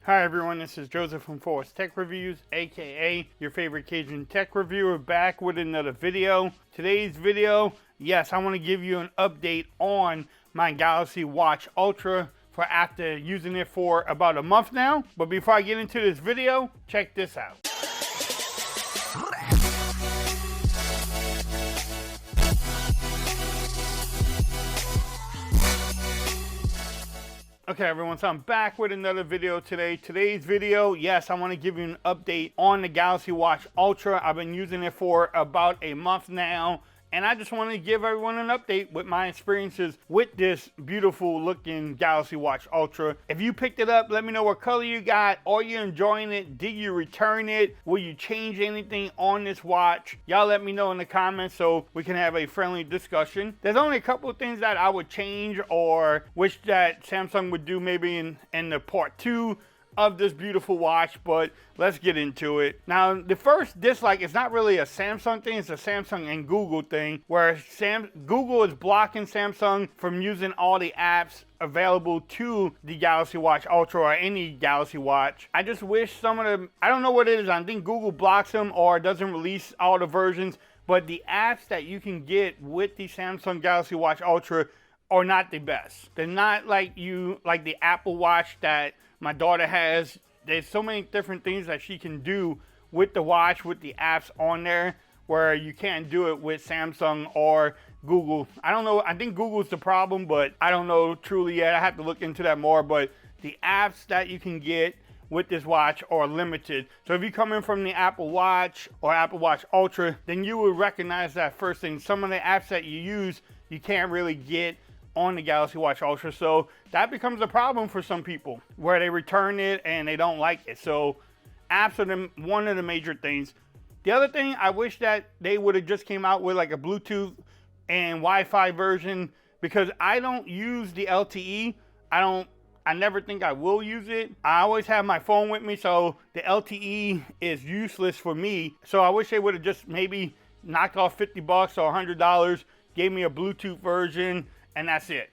Hi everyone, this is Joseph from Forest Tech Reviews, aka your favorite Cajun tech reviewer, back with another video. Today's video, yes, I want to give you an update on my Galaxy Watch Ultra for after using it for about a month now. But before I get into this video, check this out. Okay everyone, so I'm back with another video today. Today's video, yes, I want to give you an update on the Galaxy Watch Ultra. I've been using it for about a month now, and I just want to give everyone an update with my experiences with this beautiful looking Galaxy Watch Ultra. If you picked it up, let me know what color you got. Are you enjoying it? Did you return it? Will you change anything on this watch? Y'all let me know in the comments so we can have a friendly discussion. There's only a couple of things that I would change or wish that Samsung would do maybe in the part 2 of this beautiful watch, but let's get into it. Now, the first dislike is not really a Samsung thing, it's a Samsung and Google thing, where Google is blocking Samsung from using all the apps available to the Galaxy Watch Ultra or any Galaxy Watch. I just wish some of them, I don't know what it is, I think Google blocks them or doesn't release all the versions, but the apps that you can get with the Samsung Galaxy Watch Ultra are not the best. They're not like the Apple Watch that my daughter has. There's so many different things that she can do with the watch, with the apps on there, where you can't do it with Samsung or Google. I don't know, I think Google's the problem, but I don't know truly yet. I have to look into that more, but the apps that you can get with this watch are limited. So if you come in from the Apple Watch or Apple Watch Ultra, then you will recognize that first thing. Some of the apps that you use, you can't really get on the Galaxy Watch Ultra, so that becomes a problem for some people where they return it and they don't like it. So apps are one of the major things. The other thing, I wish that they would have just came out with like a Bluetooth and Wi-Fi version, because I don't use the LTE. I never think I will use it. I always have my phone with me, so the LTE is useless for me. So I wish they would have just maybe knocked off 50 bucks or $100, gave me a Bluetooth version, and that's it.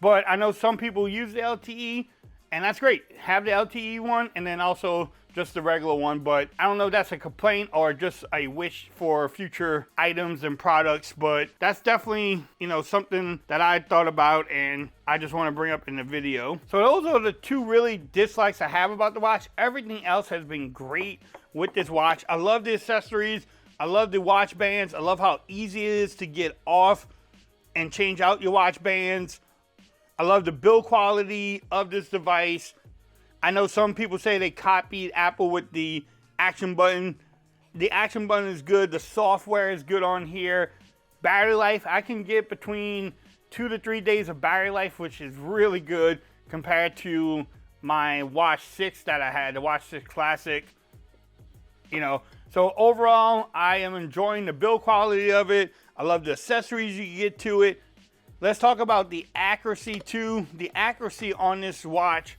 But I know some people use the LTE, and that's great. Have the LTE one and then also just the regular one. But I don't know if that's a complaint or just a wish for future items and products, but that's definitely, you know, something that I thought about and I just want to bring up in the video. So those are the two really dislikes I have about the watch. Everything else has been great with this watch. I love the accessories. I love the watch bands. I love how easy it is to get off and change out your watch bands. I love the build quality of this device. I know some people say they copied Apple with the action button. The action button is good. The software is good on here. Battery life, I can get between 2 to 3 days of battery life, which is really good compared to my Watch 6 that I had, the Watch 6 Classic. You know, so overall, I am enjoying the build quality of it. I love the accessories you can get to it. Let's talk about the accuracy too. The accuracy on this watch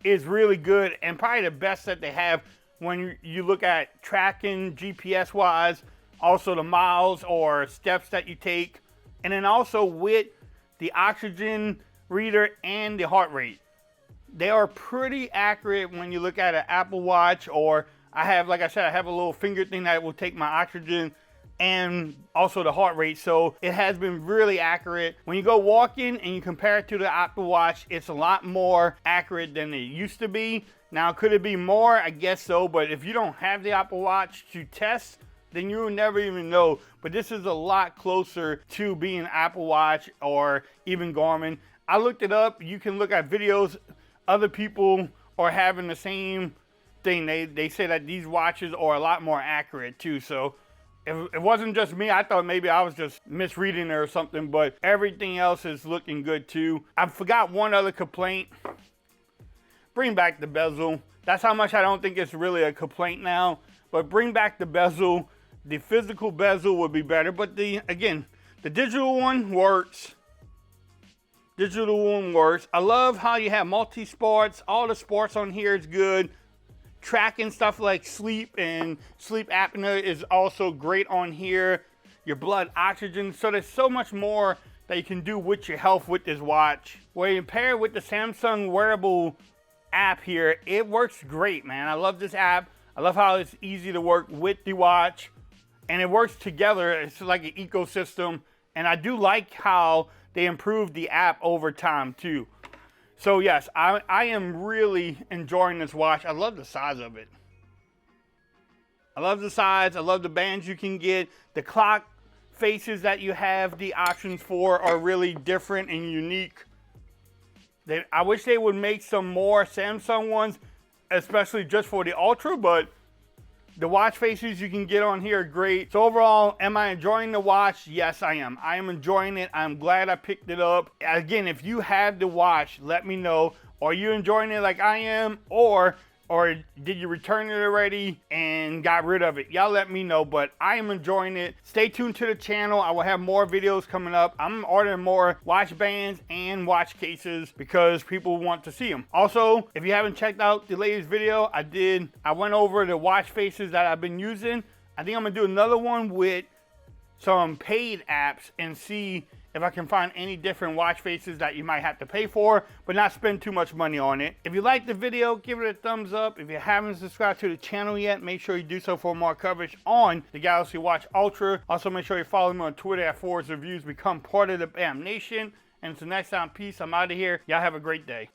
is really good and probably the best that they have when you look at tracking GPS wise, also the miles or steps that you take, and then also with the oxygen reader and the heart rate. They are pretty accurate when you look at an Apple Watch, or I have, like I said, I have a little finger thing that will take my oxygen and also the heart rate, so it has been really accurate. When you go walking and you compare it to the Apple Watch, it's a lot more accurate than it used to be. Now, could it be more? I guess so, but if you don't have the Apple Watch to test, then you will never even know. But this is a lot closer to being Apple Watch or even Garmin. I looked it up. You can look at videos. Other people are having the same thing. They say that these watches are a lot more accurate too, so if it wasn't just me, I thought maybe I was just misreading it or something, but everything else is looking good too. I forgot one other complaint. Bring back the bezel. That's how much I don't think it's really a complaint now, but bring back the bezel. The physical bezel would be better, but again, the digital one works. Digital one works. I love how you have multi-sports. All the sports on here is good. Tracking stuff like sleep and sleep apnea is also great on here. Your blood oxygen. So there's so much more that you can do with your health with this watch. Where you pair it with the Samsung wearable app here, it works great, man. I love this app. I love how it's easy to work with the watch, and it works together. It's like an ecosystem, and I do like how they improved the app over time too. So yes, I am really enjoying this watch. I love the size of it. I love the size. I love the bands you can get. The clock faces that you have the options for are really different and unique. I wish they would make some more Samsung ones, especially just for the Ultra, but the watch faces you can get on here are great. So overall, am I enjoying the watch? Yes, I am. I am enjoying it. I'm glad I picked it up. Again, if you have the watch, let me know. Are you enjoying it like I am? Or did you return it already and got rid of it? Y'all let me know, but I am enjoying it. Stay tuned to the channel. I will have more videos coming up. I'm ordering more watch bands and watch cases because people want to see them. Also, if you haven't checked out the latest video, I went over the watch faces that I've been using. I think I'm gonna do another one with some paid apps and see if I can find any different watch faces that you might have to pay for, but not spend too much money on it. If you liked the video, give it a thumbs up. If you haven't subscribed to the channel yet, make sure you do so for more coverage on the Galaxy Watch Ultra. Also, make sure you follow me on Twitter at @ForwardsReviews. Become part of the BAM Nation. And until next time, peace. I'm out of here. Y'all have a great day.